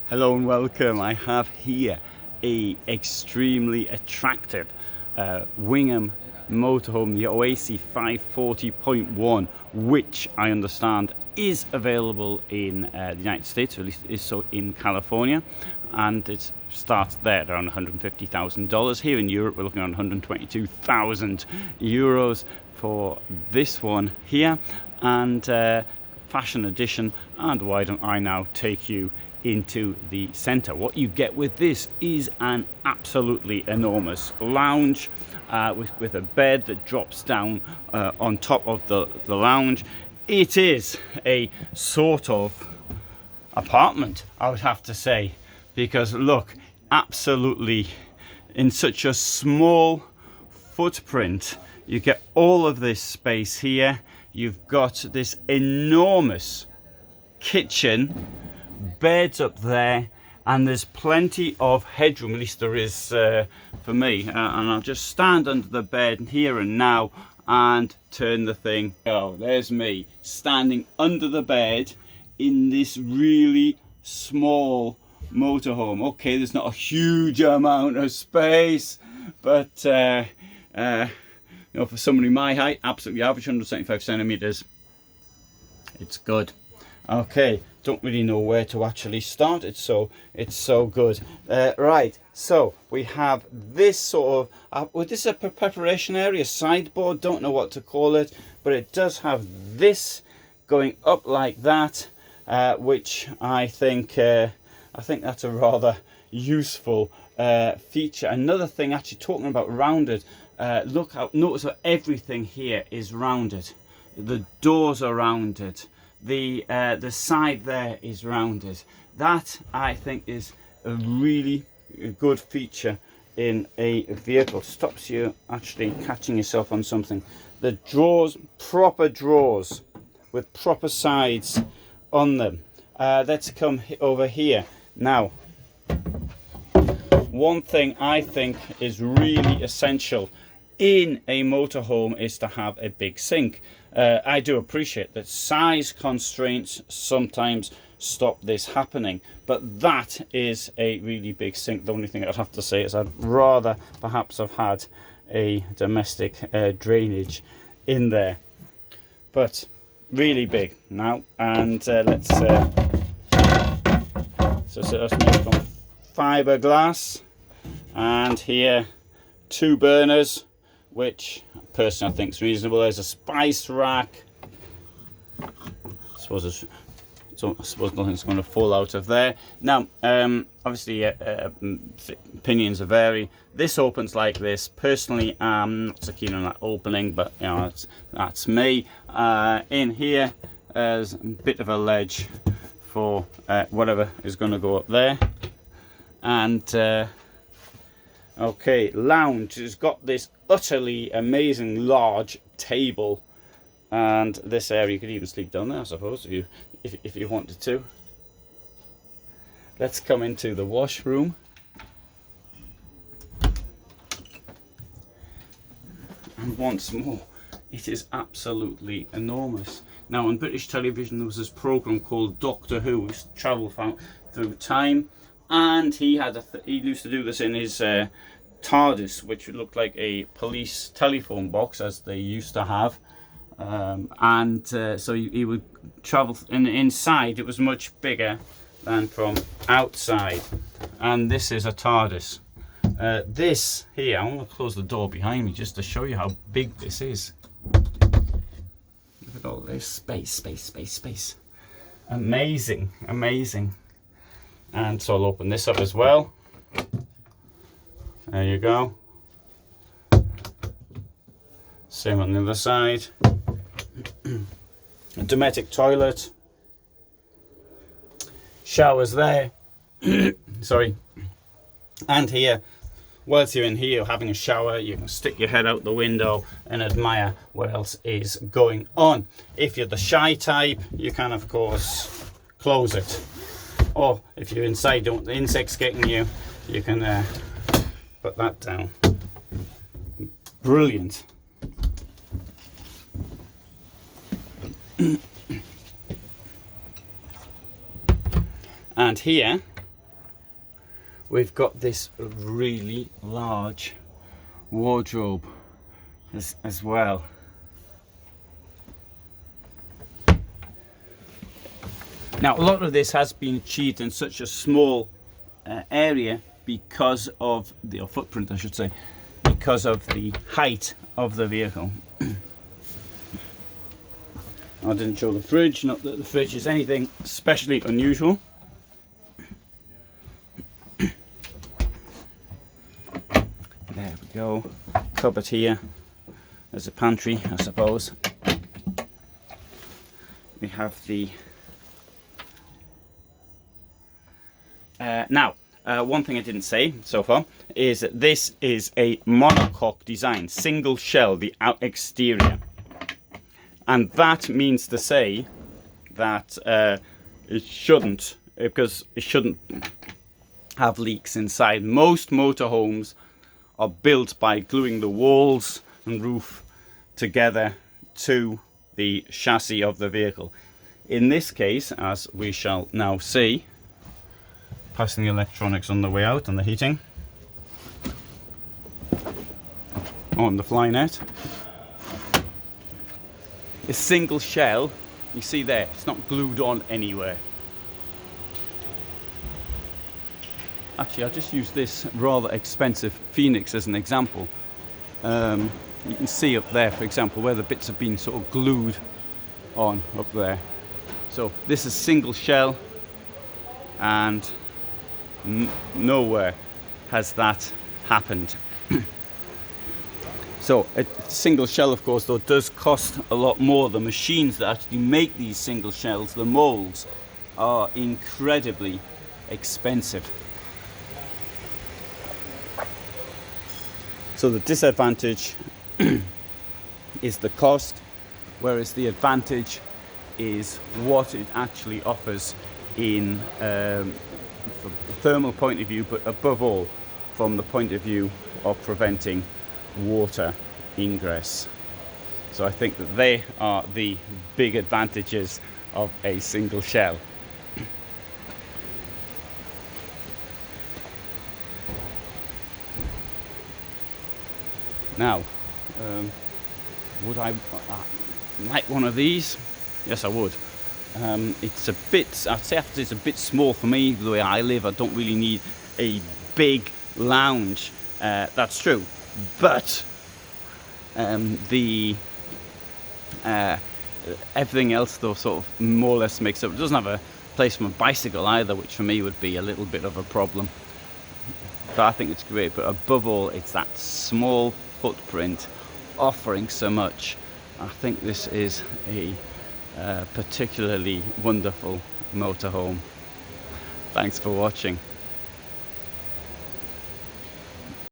Hello and welcome. I have here a extremely attractive Wingamm motorhome, the Oasis 540.1, which I understand is available in the United States, or at least is so in California, and it starts there at around $150,000. Here in Europe, we're looking at 122,000 euros for this one here, and fashion edition. And why don't I now take you into the center? What you get with this is an absolutely enormous lounge with a bed that drops down on top of the lounge. It is a sort of apartment, I would have to say, because look, absolutely in such a small footprint, you get all of this space here. You've got this enormous kitchen, beds up there, and there's plenty of headroom, at least there is for me, and I'll just stand under the bed here and now and turn the thing. Oh, there's me standing under the bed in this really small motorhome. Okay, there's not a huge amount of space, but you know, for somebody my height, absolutely average, 175 centimeters, it's good. Okay, don't really know where to actually start. It's so good. Right, so we have this sort of well, this is a preparation area, sideboard, don't know what to call it, but it does have this going up like that, which I think that's a rather useful feature. Another thing, actually talking about rounded, notice that everything here is rounded. The doors are rounded. The side there is rounded. That, I think, is a really good feature in a vehicle. Stops you actually catching yourself on something. The drawers, proper drawers with proper sides on them. Let's come over here now. One thing I think is really essential in a motorhome is to have a big sink. I do appreciate that size constraints sometimes stop this happening, but that is a really big sink. The only thing I'd have to say is I'd rather perhaps have had a domestic drainage in there, but really big now. And let's so that's made from fiberglass, and here 2 burners, which personally I think is reasonable. There's a spice rack. I suppose nothing's going to fall out of there. Now, obviously, opinions vary. This opens like this. Personally, I'm not so keen on that opening, but you know, that's me. In here, there's a bit of a ledge for whatever is going to go up there, and okay, lounge has got this utterly amazing large table, and this area you could even sleep down there, I suppose, if you wanted to. Let's come into the washroom. And once more, it is absolutely enormous. Now, on British television there was this program called Doctor Who, who travelled through time, and he used to do this in his TARDIS, which looked like a police telephone box, as they used to have, so he would travel inside. It was much bigger than from outside, and this is a TARDIS. This here, I'm going to close the door behind me just to show you how big this is. Look at all this space. Amazing. And so I'll open this up as well. There you go. Same on the other side. A domestic toilet. Showers there. Sorry. And here, whilst you're in here having a shower, you can stick your head out the window and admire what else is going on. If you're the shy type, you can of course close it. Or if you're inside, don't the insects getting you, you can put that down. Brilliant. And here we've got this really large wardrobe as well. Now, a lot of this has been achieved in such a small area because of the footprint, I should say, because of the height of the vehicle. I didn't show the fridge, not that the fridge is anything especially unusual. There we go, cupboard here, there's a pantry, I suppose. We have the one thing I didn't say so far is that this is a monocoque design, single shell, the out exterior. And that means to say that it shouldn't have leaks inside. Most motorhomes are built by gluing the walls and roof together to the chassis of the vehicle. In this case, as we shall now see, passing the electronics on the way out and the heating on the fly net. A single shell, you see there, it's not glued on anywhere. Actually, I'll just use this rather expensive Phoenix as an example. You can see up there, for example, where the bits have been sort of glued on up there. So this is single shell, and nowhere has that happened. So a single shell, of course, though, does cost a lot more. The machines that actually make these single shells, the molds, are incredibly expensive. So the disadvantage is the cost, whereas the advantage is what it actually offers in from a thermal point of view, but above all from the point of view of preventing water ingress. So I think that they are the big advantages of a single shell. Now, would I like one of these? Yes, I would. It's a bit, I'd say it's a bit small for me. The way I live, I don't really need a big lounge. That's true, but everything else though sort of more or less makes up. It doesn't have a place for my bicycle either, which for me would be a little bit of a problem. But I think it's great. But above all, it's that small footprint offering so much. I think this is a particularly wonderful motorhome. Thanks for watching.